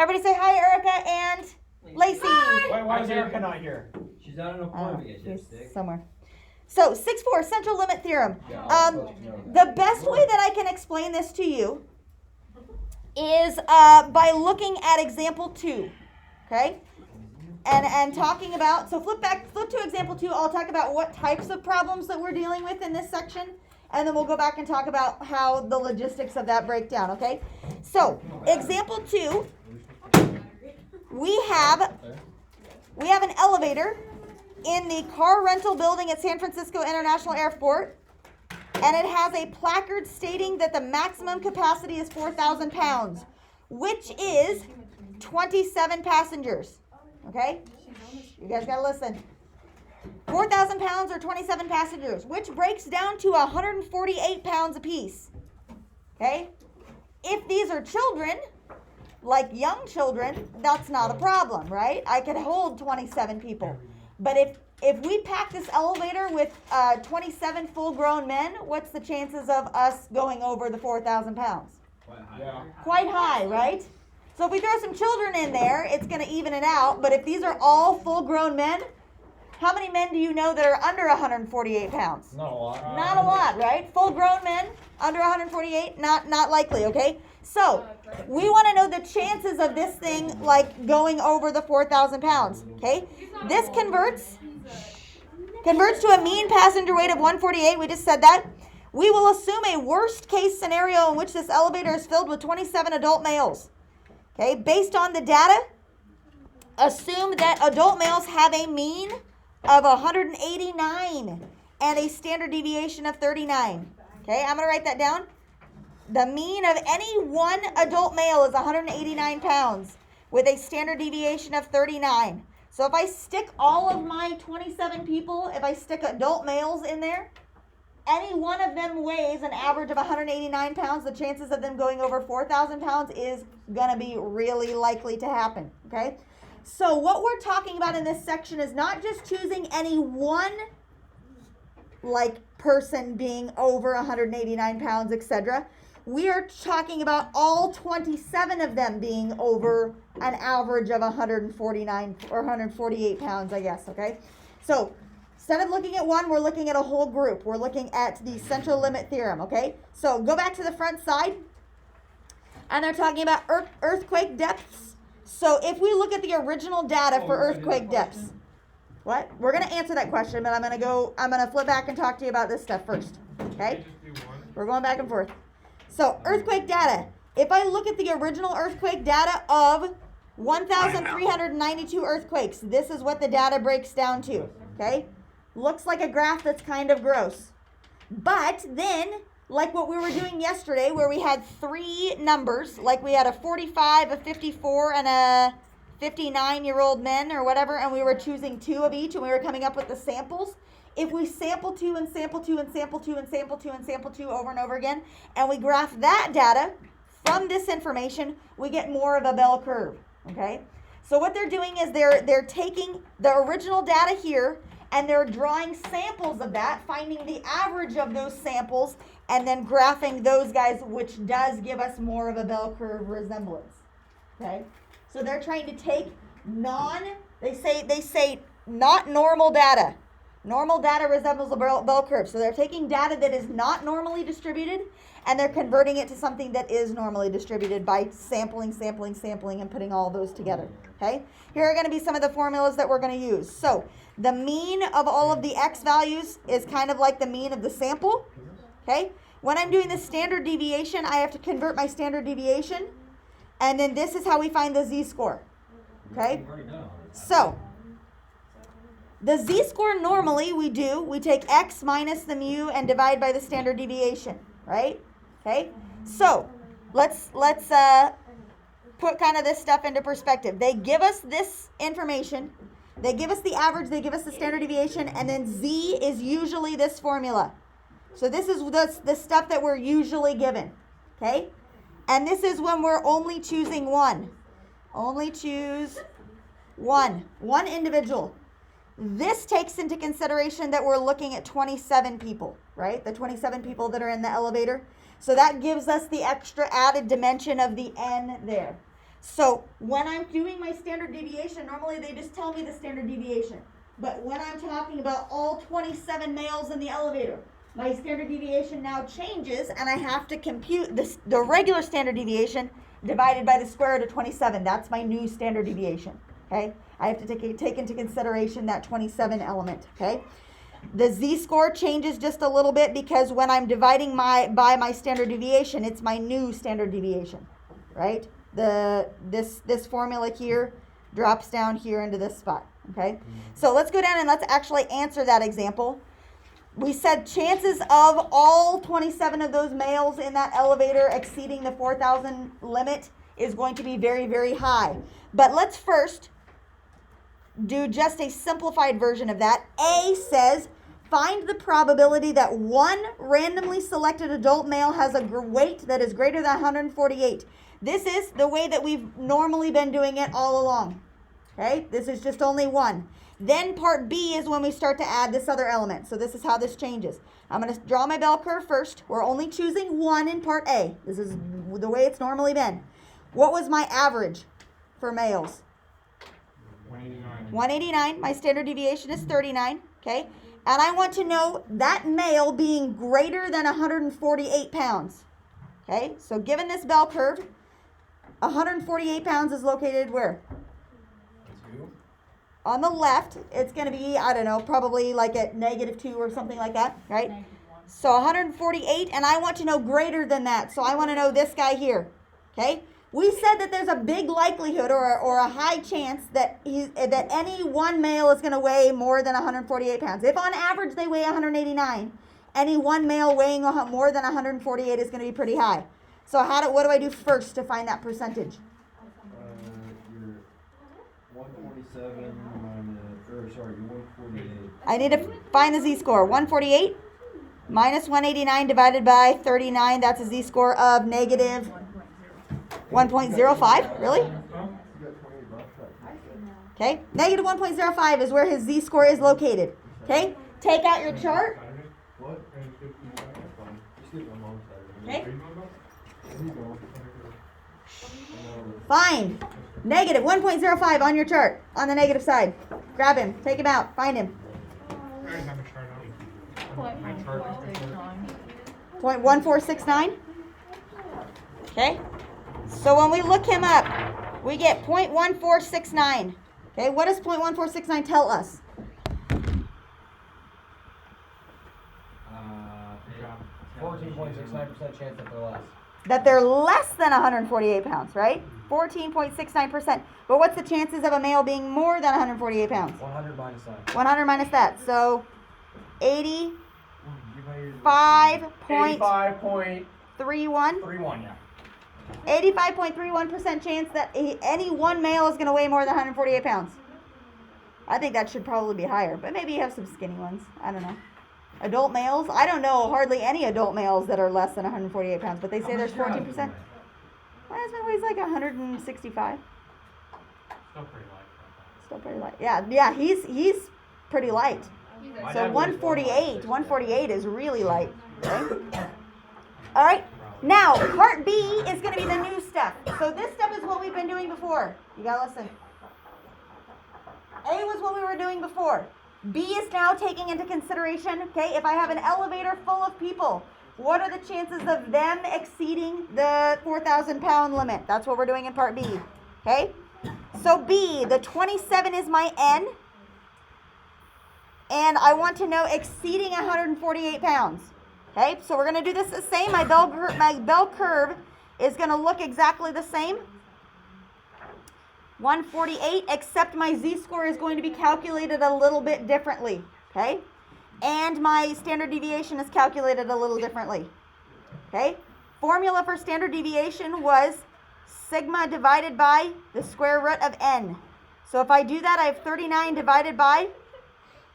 Everybody say hi, Erica and Lacey. Why is Erica not here? She's on an appointment, you She's dipstick. somewhere. So 6-4, central limit theorem. Yeah, I'm supposed to know The best way that I can explain this to you is by looking at example 2, okay? And talking about, so flip to example 2, I'll talk about what types of problems that we're dealing with in this section, and then we'll go back and talk about how the logistics of that break down, okay? So, example 2, we have an elevator in the car rental building at San Francisco International Airport, and it has a placard stating that the maximum capacity is 4,000 pounds, which is 27 passengers. Okay? You guys gotta listen. 4,000 pounds or 27 passengers, which breaks down to 148 pounds apiece. Okay? If these are children, like young children, that's not a problem, right? I could hold 27 people. But if we pack this elevator with 27 full-grown men, what's the chances of us going over the 4,000 pounds? Quite high, right? So if we throw some children in there, it's going to even it out. But if these are all full-grown men, how many men do you know that are under 148 pounds? Not a lot. Not a lot, right? Full-grown men under 148, not likely, okay? So we want to know the chances of this thing like going over the 4,000 pounds, okay? This converts to a mean passenger weight of 148. We just said that. We will assume a worst case scenario in which this elevator is filled with 27 adult males. Okay, based on the data, assume that adult males have a mean of 189 and a standard deviation of 39. Okay, I'm going to write that down. The mean of any one adult male is 189 pounds with a standard deviation of 39. So if I stick all of my 27 people, if I stick adult males in there, any one of them weighs an average of 189 pounds. The chances of them going over 4,000 pounds is going to be really likely to happen, okay? So what we're talking about in this section is not just choosing any one person being over 189 pounds, etc. We are talking about all 27 of them being over an average of 149 or 148 pounds, I guess, okay? So instead of looking at one, we're looking at a whole group. We're looking at the central limit theorem, okay? So go back to the front side, and they're talking about earthquake depths. So if we look at the original data for earthquake depths, what? We're going to answer that question, but I'm going to flip back and talk to you about this stuff first, okay? We're going back and forth. So earthquake data. If I look at the original earthquake data of 1,392 earthquakes, this is what the data breaks down to, okay? Looks like a graph that's kind of gross. But then, like what we were doing yesterday, where we had 3 numbers, like we had a 45, a 54, and a 59-year-old men or whatever, and we were choosing 2 of each, and we were coming up with the samples. If we sample 2 and sample 2 and sample 2 and sample 2 and sample 2 over and over again, and we graph that data from this information, we get more of a bell curve, okay? So what they're doing is they're taking the original data here, and they're drawing samples of that, finding the average of those samples, and then graphing those guys, which does give us more of a bell curve resemblance, okay? So they're trying to take they say not normal data. Normal data resembles a bell curve. So they're taking data that is not normally distributed, and they're converting it to something that is normally distributed by sampling, and putting all those together, okay? Here are going to be some of the formulas that we're going to use. So the mean of all of the x values is kind of like the mean of the sample, okay? When I'm doing the standard deviation, I have to convert my standard deviation, and then this is how we find the z-score, okay? So the z-score normally we take x minus the mu and divide by the standard deviation, right? Okay, so let's put kind of this stuff into perspective. They give us this information, they give us the average, they give us the standard deviation, and then z is usually this formula. So this is the stuff that we're usually given, okay? And this is when we're only choosing one. Only choose one individual. This takes into consideration that we're looking at 27 people, right? The 27 people that are in the elevator. So that gives us the extra added dimension of the n there. So when I'm doing my standard deviation, normally they just tell me the standard deviation. But when I'm talking about all 27 males in the elevator, my standard deviation now changes, and I have to compute the regular standard deviation divided by the square root of 27. That's my new standard deviation. Okay, I have to take into consideration that 27 element. Okay, the z-score changes just a little bit because when I'm dividing by my standard deviation, it's my new standard deviation, right? This formula here drops down here into this spot. Okay, so let's go down and let's actually answer that example. We said chances of all 27 of those males in that elevator exceeding the 4,000 limit is going to be very, very high. But let's first do just a simplified version of that. A says, find the probability that one randomly selected adult male has a weight that is greater than 148. This is the way that we've normally been doing it all along. Okay, this is just only one. Then part B is when we start to add this other element. So this is how this changes. I'm going to draw my bell curve first. We're only choosing one in part A. This is the way it's normally been. What was my average for males? 189. 189. My standard deviation is 39. Okay, and I want to know that male being greater than 148 pounds. Okay, so given this bell curve, 148 pounds is located where? On the left, it's going to be, I don't know, probably like at -2 or something like that, right? So 148, and I want to know greater than that. So I want to know this guy here, okay? We said that there's a big likelihood or a high chance that any one male is going to weigh more than 148 pounds. If on average they weigh 189, any one male weighing more than 148 is going to be pretty high. So what do I do first to find that percentage? You're 147 you're 148. I need to find the z-score. 148 minus 189 divided by 39. That's a z-score of negative 1.05. Really? Okay. Negative 1.05 is where his z-score is located. Okay. Take out your chart. What? Okay. Find negative 1.05 on your chart, on the negative side. Grab him, take him out, find him. I have a chart out. My chart is picture. 0.1469. Okay. So when we look him up, we get 0.1469. Okay, what does 0.1469 tell us? 14.69% chance that they're less. That they're less than 148 pounds, right? 14.69%. But what's the chances of a male being more than 148 pounds? 100 minus that. 100 minus that. So 85.31. 85.31, yeah. 85.31% chance that any one male is going to weigh more than 148 pounds. I think that should probably be higher, but maybe you have some skinny ones. I don't know. Adult males? I don't know hardly any adult males that are less than 148 pounds, but they say there's 14%. My husband weighs like 165. Still pretty light. Still pretty light. Yeah, he's pretty light. So 148 is really light. Okay? All right. Now, part B is going to be the new stuff. So this stuff is what we've been doing before. You got to listen. A was what we were doing before. B is now taking into consideration, okay, if I have an elevator full of people, what are the chances of them exceeding the 4,000 pound limit? That's what we're doing in part B. Okay? So B, the 27 is my N. And I want to know exceeding 148 pounds. Okay, so we're going to do this the same. My bell curve is going to look exactly the same. 148, except my z-score is going to be calculated a little bit differently. Okay, and my standard deviation is calculated a little differently. Okay, formula for standard deviation was sigma divided by the square root of n. So if I do that, I have 39 divided by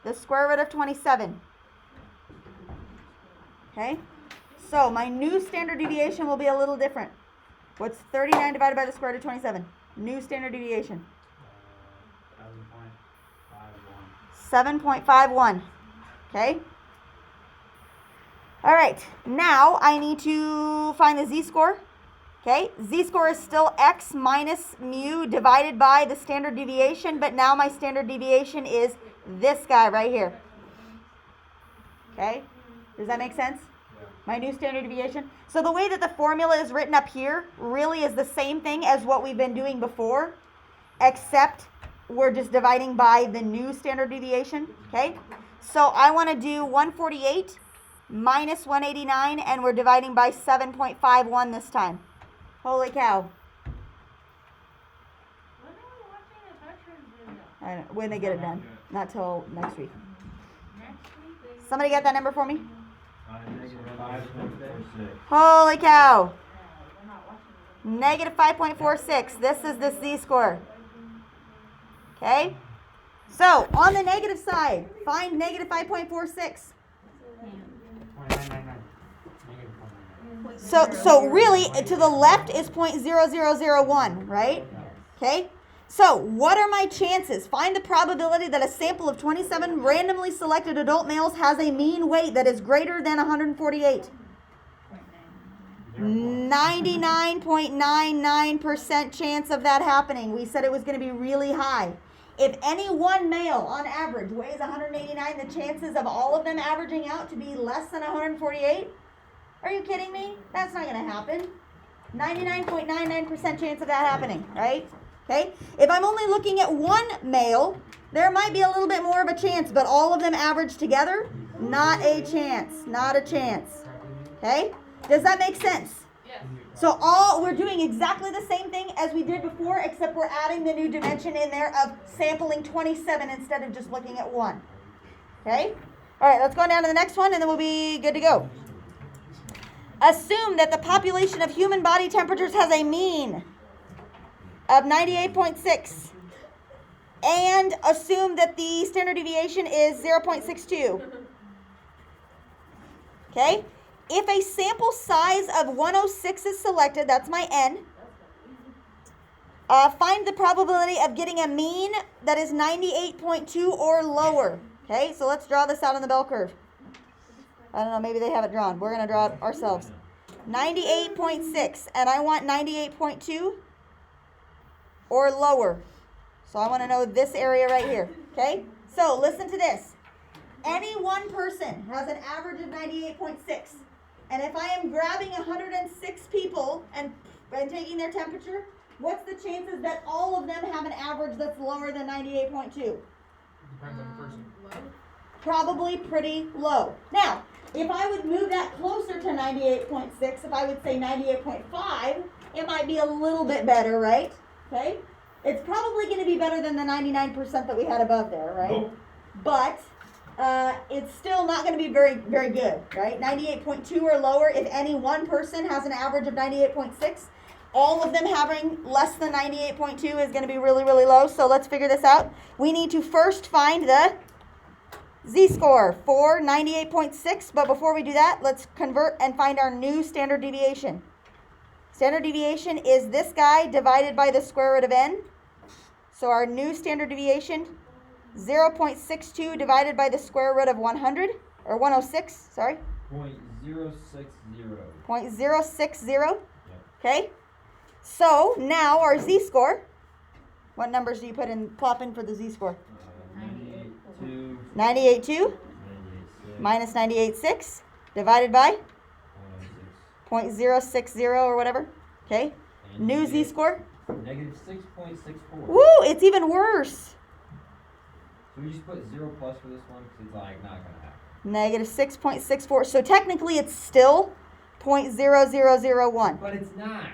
the square root of 27. Okay, so my new standard deviation will be a little different. What's 39 divided by the square root of 27? New standard deviation. 7.51. Okay. All right. Now I need to find the z-score. Okay, z-score is still x minus mu divided by the standard deviation, but now my standard deviation is this guy right here. Okay, does that make sense? My new standard deviation. So the way that the formula is written up here really is the same thing as what we've been doing before, except we're just dividing by the new standard deviation. Okay, so I want to do 148 minus 189, and we're dividing by 7.51 this time. Holy cow. I don't know, when they get it done. Not till next week. Somebody get that number for me? Negative 5.46. Holy cow. Negative 5.46. This is the z-score. Okay? So, on the negative side, find negative 5.46. 0.999. So really, to the left is 0.0001, right? Okay? So, what are my chances? Find the probability that a sample of 27 randomly selected adult males has a mean weight that is greater than 148. 99.99% chance of that happening. We said it was going to be really high. If any one male on average weighs 189, the chances of all of them averaging out to be less than 148? Are you kidding me? That's not going to happen. 99.99% chance of that happening, right? Okay? If I'm only looking at one male, there might be a little bit more of a chance, but all of them average together, not a chance. Not a chance. Okay? Does that make sense? Yes. So we're doing exactly the same thing as we did before, except we're adding the new dimension in there of sampling 27 instead of just looking at one. Okay? All right, let's go down to the next one, and then we'll be good to go. Assume that the population of human body temperatures has a mean of 98.6. And assume that the standard deviation is 0.62. Okay? If a sample size of 106 is selected, that's my n, find the probability of getting a mean that is 98.2 or lower. Okay, so let's draw this out on the bell curve. I don't know, maybe they have it drawn. We're going to draw it ourselves. 98.6, and I want 98.2 or lower. So I want to know this area right here. Okay, so listen to this. Any one person has an average of 98.6. And if I am grabbing 106 people and taking their temperature, what's the chances that all of them have an average that's lower than 98.2? Depends on the person. Probably pretty low. Now, if I would move that closer to 98.6, if I would say 98.5, it might be a little bit better, right? Okay? It's probably going to be better than the 99% that we had above there, right? Nope. But it's still not going to be very, very good, right? 98.2 or lower, if any one person has an average of 98.6, all of them having less than 98.2 is going to be really, really low. So let's figure this out. We need to first find the z-score for 98.6, but before we do that, let's convert and find our new standard deviation. Standard deviation is this guy divided by the square root of n. So our new standard deviation, 0.62 divided by the square root of 100, or 106, sorry. 0.060. 0.060. Yep. Okay. So now our z-score, what numbers do you plop in for the z-score? 98.2. 98.2 98.6. minus 98.6 divided by 106. 0.060 or whatever. Okay. And New you get z-score. Negative 6.64. Woo, it's even worse. So we just put 0 plus for this one because it's like not going to happen. Negative 6.64. So technically it's still 0.0001. But it's not.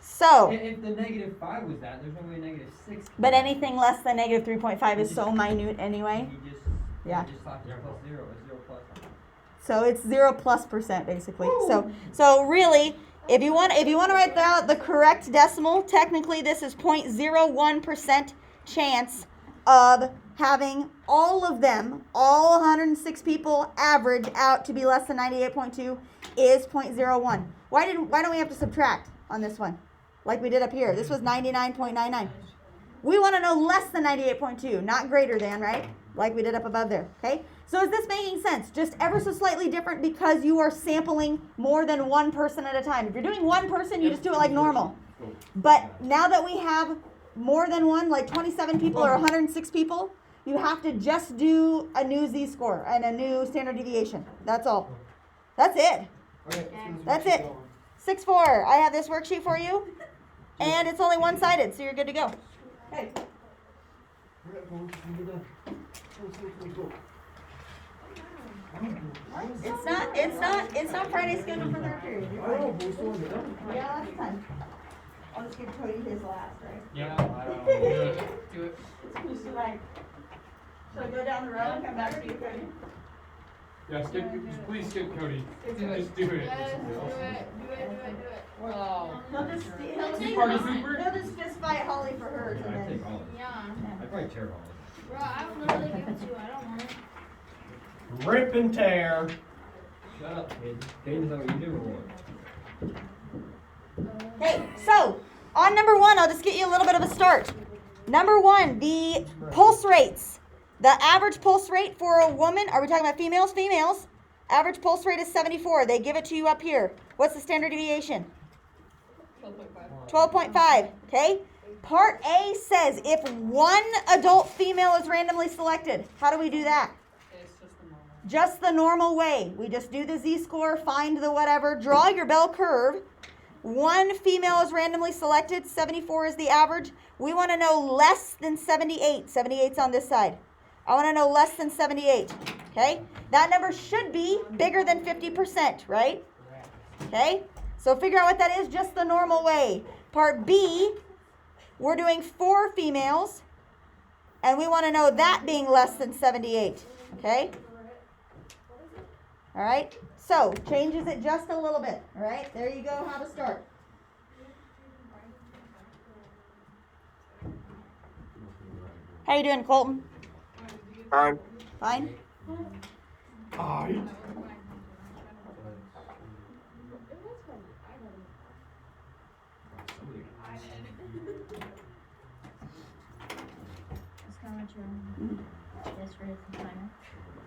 So, If the negative 5 was that, there's no way negative 6. but anything less than negative 3.5 is so minute anyway. You just, Yeah. You just slap 0 plus 0 or 0 plus. So it's 0+% basically. So really, if you want to write out the correct decimal, technically this is 0.01% chance of having all of them, all 106 people average out to be less than 98.2 is 0.01. Why don't we have to subtract on this one? Like we did up here. This was 99.99. We want to know less than 98.2, not greater than, right? Like we did up above there, okay? So is this making sense? Just ever so slightly different because you are sampling more than one person at a time. If you're doing one person, you just do it like normal. But now that we have more than one, like 27 people or 106 people, you have to just do a new z-score and a new standard deviation. That's all. That's it. That's it. 6-4. I have this worksheet for you, and it's only one-sided, so you're good to go. Hey. It's not Friday scheduled for third period. You're fine. Yeah, that's fine. I'll just give Cody his last, right? Yeah. Do it. Just like, shall I go down the road and come back to you, Cody? Yeah, please skip Cody. Just do it. Yes, do it. Wow. He'll just fist fight Holly for hers, Yeah, and I then. take all of it. Yeah. I probably tear all Bro, I would literally give it to you. I don't want it. Rip and tear. it. Shut up, kid. Kid, is that what you do or what? Okay, so on number 1, I'll just get you a little bit of a start. Number 1, the pulse rates. The average pulse rate for a woman, are we talking about females? Females. Average pulse rate is 74. They give it to you up here. What's the standard deviation? 12.5. Okay. Part A says if one adult female is randomly selected, how do we do that? Just the normal way. We just do the z-score, find the whatever, draw your bell curve. One female is randomly selected, 74 is the average. We want to know less than 78. 78's on this side. I want to know less than 78. Okay? That number should be bigger than 50%, right? Okay? So figure out what that is just the normal way. Part B, we're doing 4 females, and we want to know that being less than 78. Okay? All right? So, changes it just a little bit. All right? There you go, how to start. How you doing, Colton? Fine. Fine? Alright. It's kind of what you're this for the timer.